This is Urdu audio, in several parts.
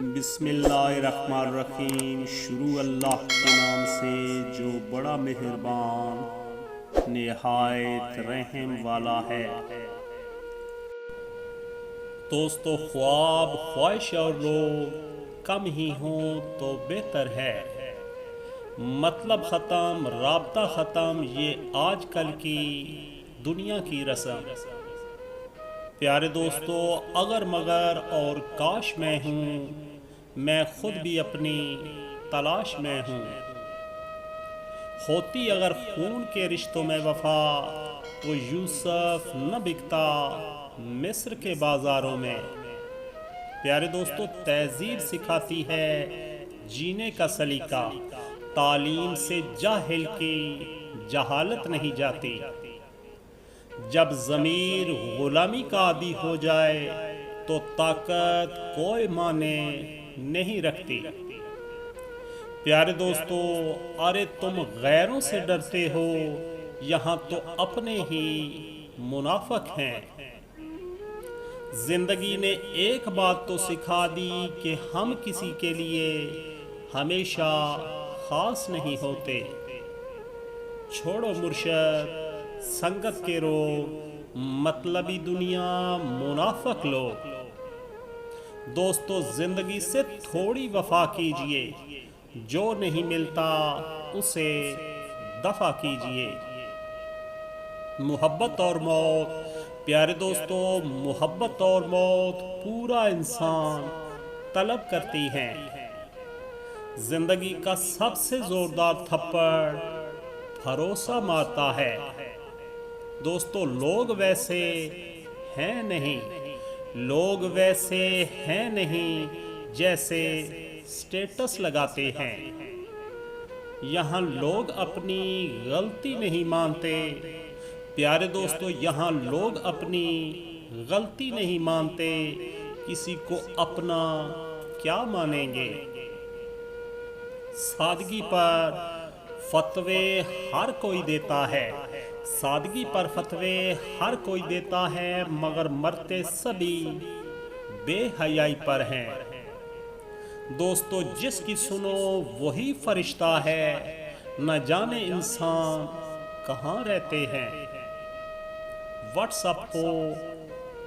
بسم اللہ الرحمن الرحیم۔ شروع اللہ کے نام سے جو بڑا مہربان نہایت رحم والا ہے۔ دوستو، خواب خواہش اور لوگ کم ہی ہوں تو بہتر ہے۔ مطلب ختم، رابطہ ختم، یہ آج کل کی دنیا کی رسم۔ پیارے دوستو، اگر مگر اور کاش میں ہوں، میں خود بھی اپنی تلاش میں ہوں۔ ہوتی اگر خون کے رشتوں میں وفا، تو یوسف نہ بکتا مصر کے بازاروں میں۔ پیارے دوستو، تہذیب سکھاتی ہے جینے کا سلیقہ، تعلیم سے جاہل کی جہالت نہیں جاتی۔ جب ضمیر غلامی کا عادی ہو جائے تو طاقت کوئی معنی نہیں رکھتی۔ پیارے دوستو، ارے تم غیروں سے ڈرتے ہو، یہاں تو اپنے ہی منافق ہیں۔ زندگی نے ایک بات تو سکھا دی کہ ہم کسی کے لیے ہمیشہ خاص نہیں ہوتے۔ چھوڑو مرشد سنگت کے روگ، مطلبی دنیا منافق لوگ۔ دوستو، زندگی سے تھوڑی وفا کیجئے، جو نہیں ملتا اسے دفع کیجئے۔ محبت اور موت، پیارے دوستو، محبت اور موت پورا انسان طلب کرتی ہیں۔ زندگی کا سب سے زوردار تھپڑ بھروسہ مارتا ہے۔ دوستو، لوگ ویسے ہیں نہیں جیسے سٹیٹس لگاتے ہیں۔ یہاں لوگ اپنی غلطی نہیں مانتے۔ پیارے دوستو، یہاں لوگ اپنی غلطی نہیں مانتے، کسی کو اپنا کیا مانیں گے۔ سادگی پر فتوے ہر کوئی دیتا ہے، سادگی پر فتوے ہر کوئی دیتا ہے، مگر مرتے سبھی بے حیائی پر ہیں۔ دوستو، جس کی سنو وہی فرشتہ ہے، نہ جانے انسان کہاں رہتے ہیں۔ واٹس اپ ہو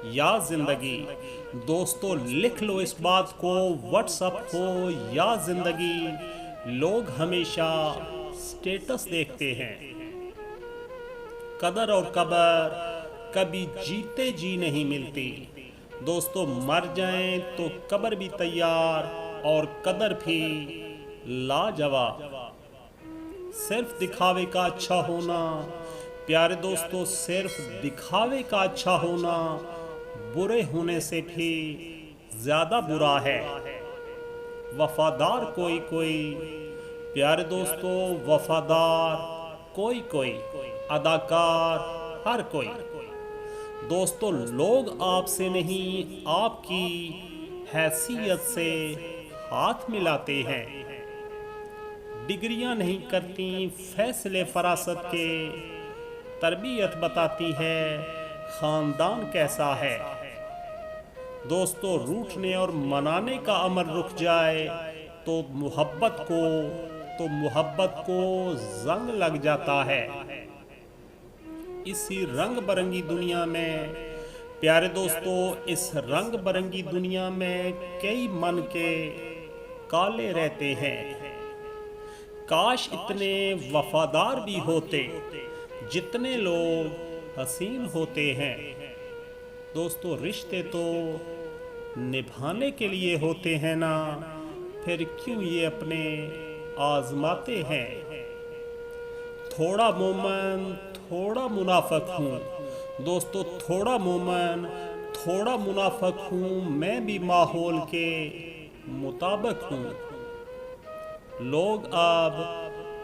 یا زندگی، دوستو لکھ لو اس بات کو، واٹس اپ ہو یا زندگی، لوگ ہمیشہ سٹیٹس دیکھتے ہیں۔ قدر اور قبر کبھی جیتے جی نہیں ملتی۔ دوستو، مر جائیں تو قبر بھی تیار اور قدر بھی لاجواب۔ صرف دکھاوے کا اچھا ہونا، پیارے دوستو، صرف دکھاوے کا اچھا ہونا برے ہونے سے بھی زیادہ برا ہے۔ وفادار کوئی، پیارے دوستو، وفادار کوئی، اداکار ہر کوئی۔ دوستو، لوگ آپ سے نہیں، آپ کی حیثیت سے ہاتھ ملاتے ہیں۔ ڈگریاں نہیں کرتی فیصلے فراست کے، تربیت بتاتی ہے خاندان کیسا ہے۔ دوستو، روٹھنے اور منانے کا عمل رک جائے تو محبت کو زنگ لگ جاتا ہے۔ اسی رنگ برنگی دنیا میں، پیارے دوستو، اس رنگ برنگی دنیا میں کئی من کے کالے رہتے ہیں۔ کاش اتنے وفادار بھی ہوتے جتنے لوگ حسین ہوتے ہیں۔ دوستو، رشتے تو نبھانے کے لیے ہوتے ہیں نا، پھر کیوں یہ اپنے آزماتے ہیں۔ تھوڑا مومن تھوڑا منافق ہوں، دوستو، تھوڑا مومن تھوڑا منافق ہوں، میں بھی ماحول کے مطابق ہوں۔ لوگ اب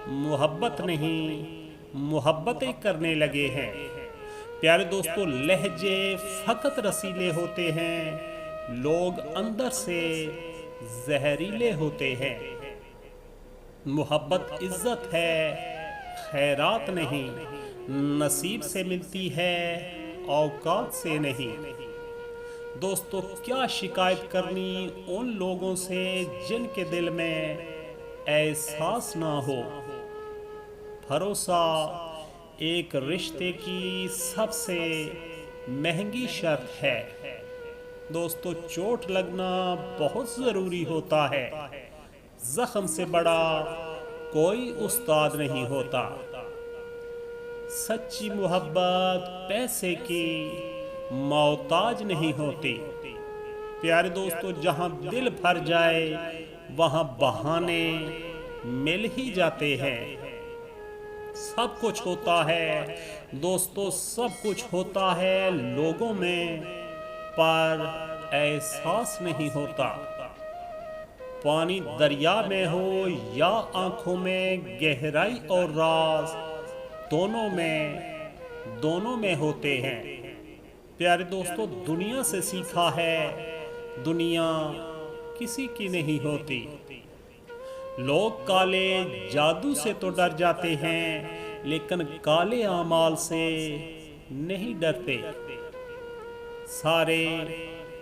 محبت نہیں، محبتیں کرنے لگے ہیں۔ پیارے دوستو، لہجے فقط رسیلے ہوتے ہیں، لوگ اندر سے زہریلے ہوتے ہیں۔ محبت عزت ہے، خیرات نہیں، نصیب سے ملتی ہے، اوقات سے نہیں۔ دوستو کیا شکایت کرنی ان لوگوں سے جن کے دل میں احساس نہ ہو۔ بھروسہ ایک رشتے کی سب سے مہنگی شرط ہے۔ دوستو چوٹ لگنا بہت ضروری ہوتا ہے، زخم سے بڑا کوئی استاد نہیں ہوتا۔ سچی محبت پیسے کی محتاج نہیں ہوتی۔ پیارے دوستو جہاں دل بھر جائے وہاں بہانے مل ہی جاتے ہیں۔ سب کچھ ہوتا ہے دوستو، سب کچھ ہوتا ہے لوگوں میں، پر احساس نہیں ہوتا۔ پانی دریا میں ہو یا آنکھوں میں، گہرائی اور راز دونوں میں ہوتے ہیں۔ پیارے دوستو دنیا سے سیکھا ہے، دنیا کسی کی نہیں ہوتی۔ لوگ کالے جادو سے تو ڈر جاتے ہیں، لیکن کالے اعمال سے نہیں ڈرتے۔ سارے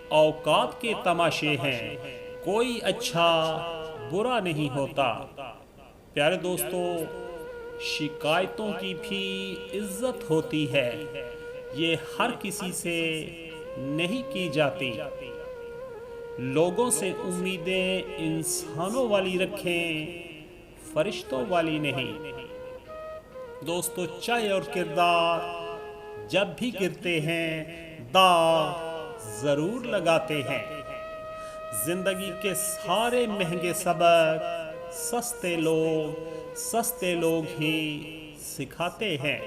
اوقات کے تماشے ہیں، کوئی اچھا برا نہیں ہوتا۔ پیارے دوستو شکایتوں کی بھی عزت ہوتی ہے، یہ ہر کسی سے نہیں کی جاتی۔ لوگوں سے امیدیں انسانوں والی رکھیں، فرشتوں والی نہیں۔ دوستو چائے اور کردار جب بھی گرتے ہیں داغ ضرور لگاتے ہیں۔ زندگی کے سارے مہنگے سبق سستے لوگ ہی سکھاتے ہیں۔